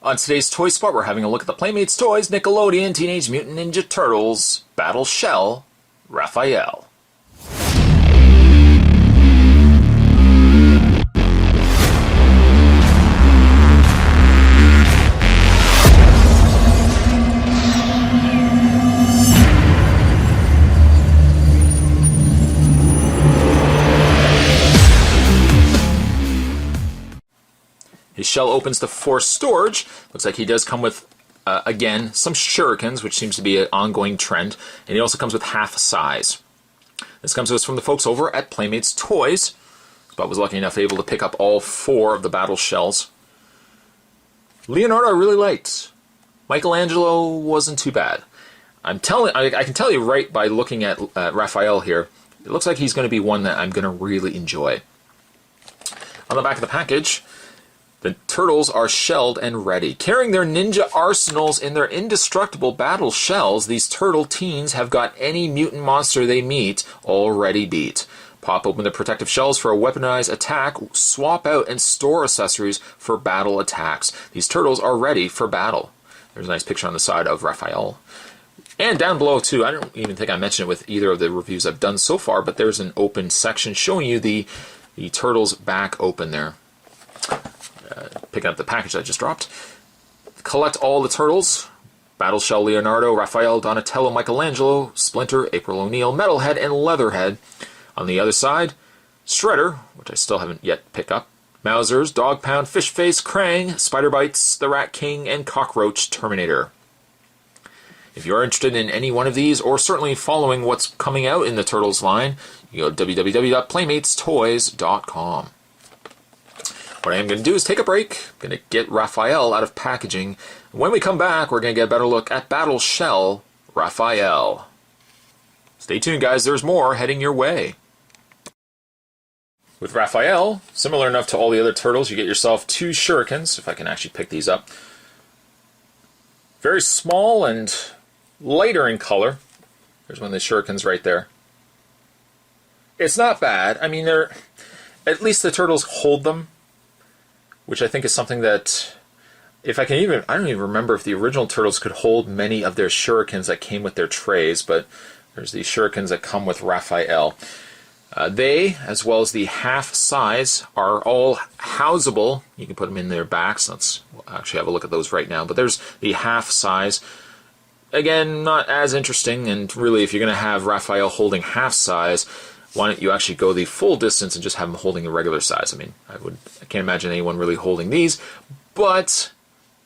On today's Toy Spot, we're having a look at the Playmates Toys Nickelodeon Teenage Mutant Ninja Turtles Battle Shell Raphael. His shell opens to force storage. Looks like he does come with, again, some shurikens, which seems to be an ongoing trend. And he also comes with half size. This comes to us from the folks over at Playmates Toys. Spot was lucky enough able to pick up all 4 of the battle shells. Leonardo I really liked. Michelangelo wasn't too bad. I can tell you right by looking at Raphael here, it looks like he's going to be one that I'm going to really enjoy. On the back of the package, the turtles are shelled and ready. Carrying their ninja arsenals in their indestructible battle shells, these turtle teens have got any mutant monster they meet already beat. Pop open the protective shells for a weaponized attack, swap out and store accessories for battle attacks. These turtles are ready for battle. There's a nice picture on the side of Raphael. And down below too, I don't even think I mentioned it with either of the reviews I've done so far, but there's an open section showing you the turtle's back open there. Picking up the package I just dropped. Collect all the turtles. Battle Shell Leonardo, Raphael, Donatello, Michelangelo, Splinter, April O'Neil, Metalhead, and Leatherhead. On the other side, Shredder, which I still haven't yet picked up, Mausers, Dog Pound, Fish Face, Krang, Spider Bites, the Rat King, and Cockroach Terminator. If you're interested in any one of these, or certainly following what's coming out in the Turtles line, you go to www.playmatestoys.com. What I am going to do is take a break. I'm going to get Raphael out of packaging. When we come back, we're going to get a better look at Battle Shell Raphael. Stay tuned, guys. There's more heading your way. With Raphael, similar enough to all the other turtles, you get yourself 2 shurikens, if I can actually pick these up. Very small and lighter in color. There's one of the shurikens right there. It's not bad. I mean, at least the turtles hold them, which I think is something that, I don't even remember if the original Turtles could hold many of their shurikens that came with their trays, but there's these shurikens that come with Raphael. They, as well as the half size, are all houseable. You can put them in their backs. We'll actually have a look at those right now, but there's the half size. Again, not as interesting, and really if you're going to have Raphael holding half size, why don't you actually go the full distance and just have them holding the regular size? I mean, I can't imagine anyone really holding these, but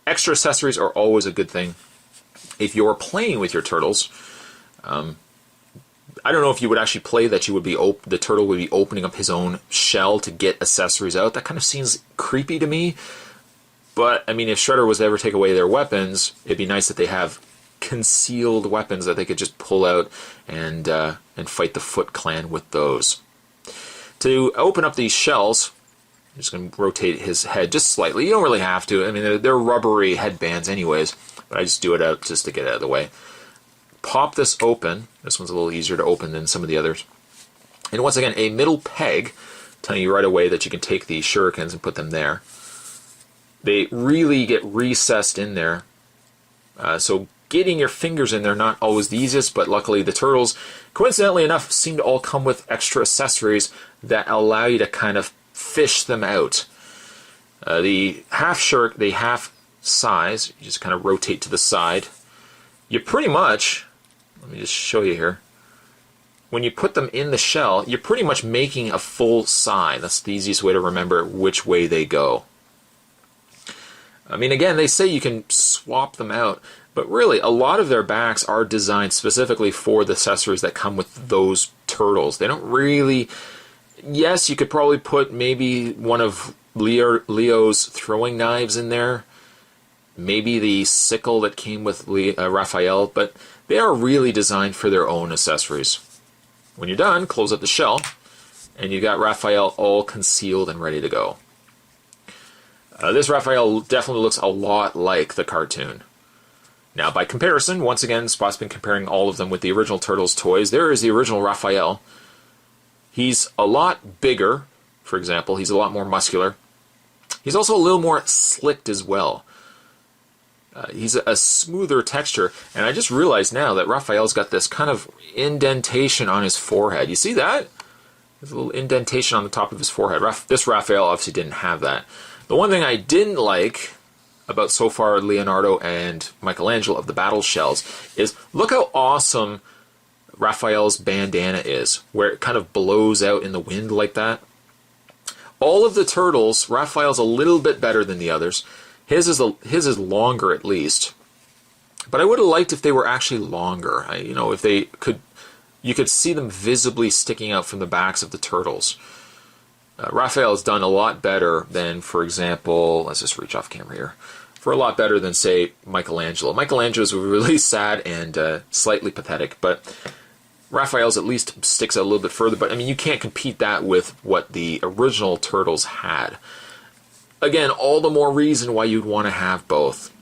extra accessories are always a good thing. If you're playing with your turtles, I don't know if you would actually play that the turtle would be opening up his own shell to get accessories out. That kind of seems creepy to me. But, I mean, if Shredder was to ever take away their weapons, it'd be nice that they have concealed weapons that they could just pull out and fight the Foot Clan with those. To open up these shells, I'm just going to rotate his head just slightly. You don't really have to. I mean, they're rubbery headbands anyways, but I just do it out just to get it out of the way. Pop this open. This one's a little easier to open than some of the others. And once again, a middle peg, telling you right away that you can take the shurikens and put them there. They really get recessed in there, so getting your fingers in there not always the easiest, but luckily the turtles, coincidentally enough, seem to all come with extra accessories that allow you to kind of fish them out. The half size, you just kind of rotate to the side. You pretty much, let me just show you here, when you put them in the shell, you're pretty much making a full side. That's the easiest way to remember which way they go. I mean, again, they say you can swap them out, but really, a lot of their backs are designed specifically for the accessories that come with those turtles. They don't really... Yes, you could probably put maybe one of Leo's throwing knives in there. Maybe the sickle that came with Raphael, but they are really designed for their own accessories. When you're done, close up the shell, and you got Raphael all concealed and ready to go. This Raphael definitely looks a lot like the cartoon. Now, by comparison, once again, Spot's been comparing all of them with the original Turtles toys. There is the original Raphael. He's a lot bigger, for example. He's a lot more muscular. He's also a little more slicked as well. He's a smoother texture, and I just realized now that Raphael's got this kind of indentation on his forehead. You see that? There's a little indentation on the top of his forehead. This Raphael obviously didn't have that. The one thing I didn't like about so far Leonardo and Michelangelo of the battle shells is look how awesome Raphael's bandana is, where it kind of blows out in the wind like that. All of the turtles, Raphael's a little bit better than the others. His is longer at least, but I would have liked if they were actually longer. If they could, you could see them visibly sticking out from the backs of the turtles. Raphael has done a lot better than, for example, let's just reach off camera here, for a lot better than, say, Michelangelo. Michelangelo's really sad and slightly pathetic, but Raphael's at least sticks out a little bit further. But I mean, you can't compete that with what the original turtles had. Again, all the more reason why you'd want to have both.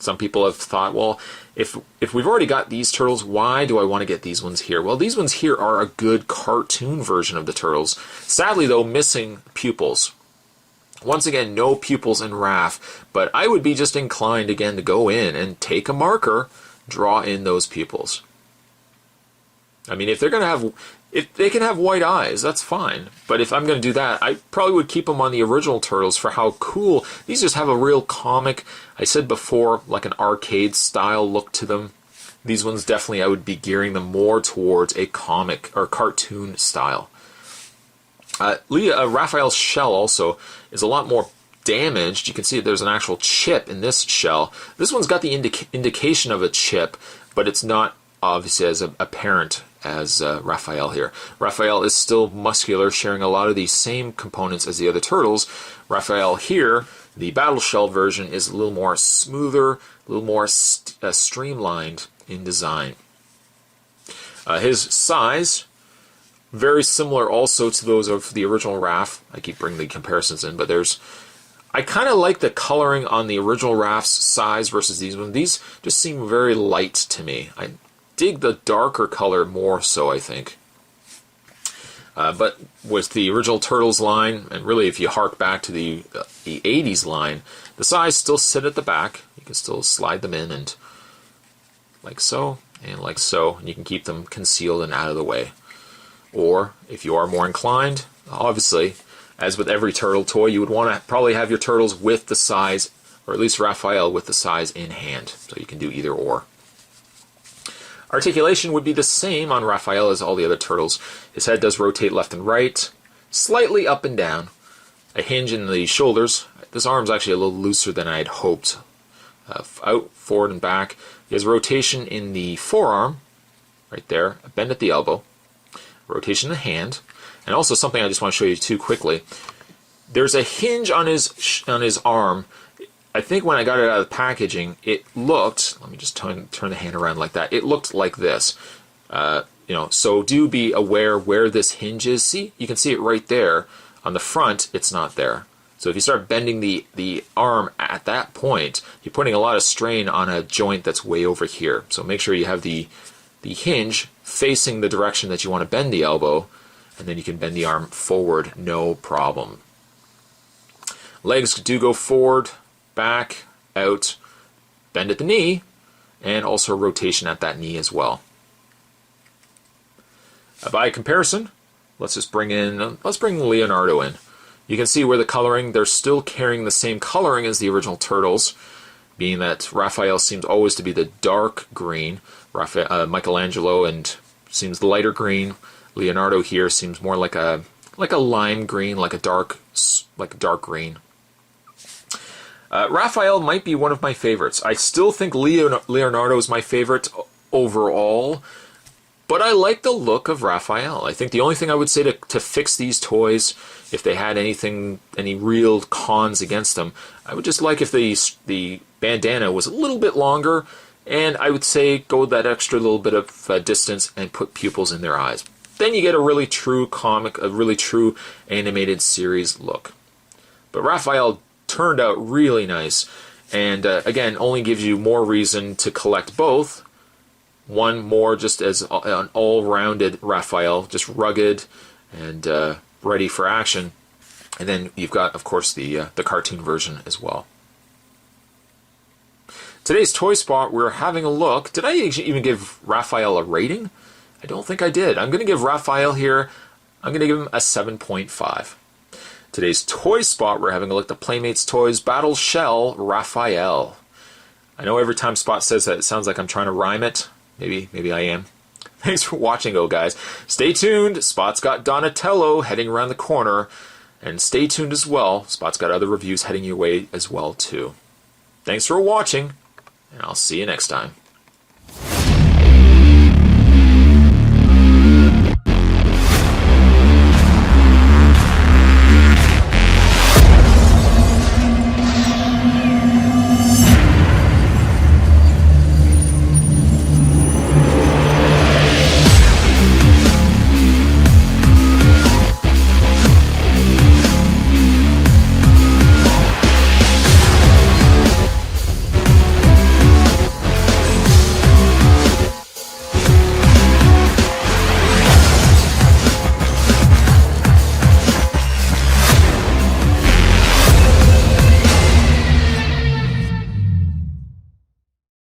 Some people have thought, well, if we've already got these turtles, why do I want to get these ones here? Well, these ones here are a good cartoon version of the turtles. Sadly, though, missing pupils. Once again, no pupils in Raph, but I would be just inclined again to go in and take a marker, draw in those pupils. I mean, if they can have white eyes, that's fine. But if I'm going to do that, I probably would keep them on the original turtles for how cool. These just have a real comic, I said before, like an arcade style look to them. These ones definitely I would be gearing them more towards a comic or cartoon style. Raphael's shell also is a lot more damaged. You can see there's an actual chip in this shell. This one's got the indication of a chip, but it's not obviously as apparent as Raphael here. Raphael is still muscular, sharing a lot of these same components as the other turtles. Raphael here, the battle shell version, is a little more smoother, a little more streamlined in design. His size, very similar also to those of the original Raph. I keep bringing the comparisons in, but I kind of like the coloring on the original Raph's size versus these ones. These just seem very light to me. I dig the darker color more so, I think. But with the original Turtles line, and really if you hark back to the 80s line, the size still sit at the back. You can still slide them in and like so, and like so, and you can keep them concealed and out of the way. Or, if you are more inclined, obviously, as with every turtle toy, you would want to probably have your turtles with the size, or at least Raphael with the size in hand. So you can do either or. Articulation would be the same on Raphael as all the other turtles. His head does rotate left and right, slightly up and down. A hinge in the shoulders. This arm's actually a little looser than I had hoped. Out, forward, and back. He has rotation in the forearm, right there, a bend at the elbow, rotation in the hand, and also something I just want to show you too quickly. There's a hinge on his arm. I think when I got it out of the packaging, it looked, let me just turn the hand around like that, it looked like this. So do be aware where this hinge is. See, you can see it right there. On the front, it's not there. So if you start bending the arm at that point, you're putting a lot of strain on a joint that's way over here. So make sure you have the hinge facing the direction that you want to bend the elbow, and then you can bend the arm forward, no problem. Legs do go forward, back, out, bend at the knee, and also rotation at that knee as well. By comparison, let's bring Leonardo in. You can see where the coloring, they're still carrying the same coloring as the original Turtles, being that Raphael seems always to be the dark green, Michelangelo and seems the lighter green. Leonardo here seems more like a lime green, like a dark green. Raphael might be one of my favorites. I still think Leonardo is my favorite overall, but I like the look of Raphael. I think the only thing I would say to fix these toys, if they had any real cons against them, I would just like if the bandana was a little bit longer, and I would say go that extra little bit of distance and put pupils in their eyes. Then you get a really true comic, a really true animated series look. But Raphael turned out really nice, and again, only gives you more reason to collect both. One more just as an all-rounded Raphael, just rugged and ready for action. And then you've got, of course, the cartoon version as well. Today's toy spot, we're having a look. Did I even give Raphael a rating? I don't think I did. I'm going to give Raphael here, I'm going to give him a 7.5. Today's toy spot, we're having a look at the Playmates Toys Battle Shell Raphael. I know every time Spot says that, it sounds like I'm trying to rhyme it. Maybe I am. Thanks for watching, guys. Stay tuned. Spot's got Donatello heading around the corner. And stay tuned as well. Spot's got other reviews heading your way as well, too. Thanks for watching, and I'll see you next time.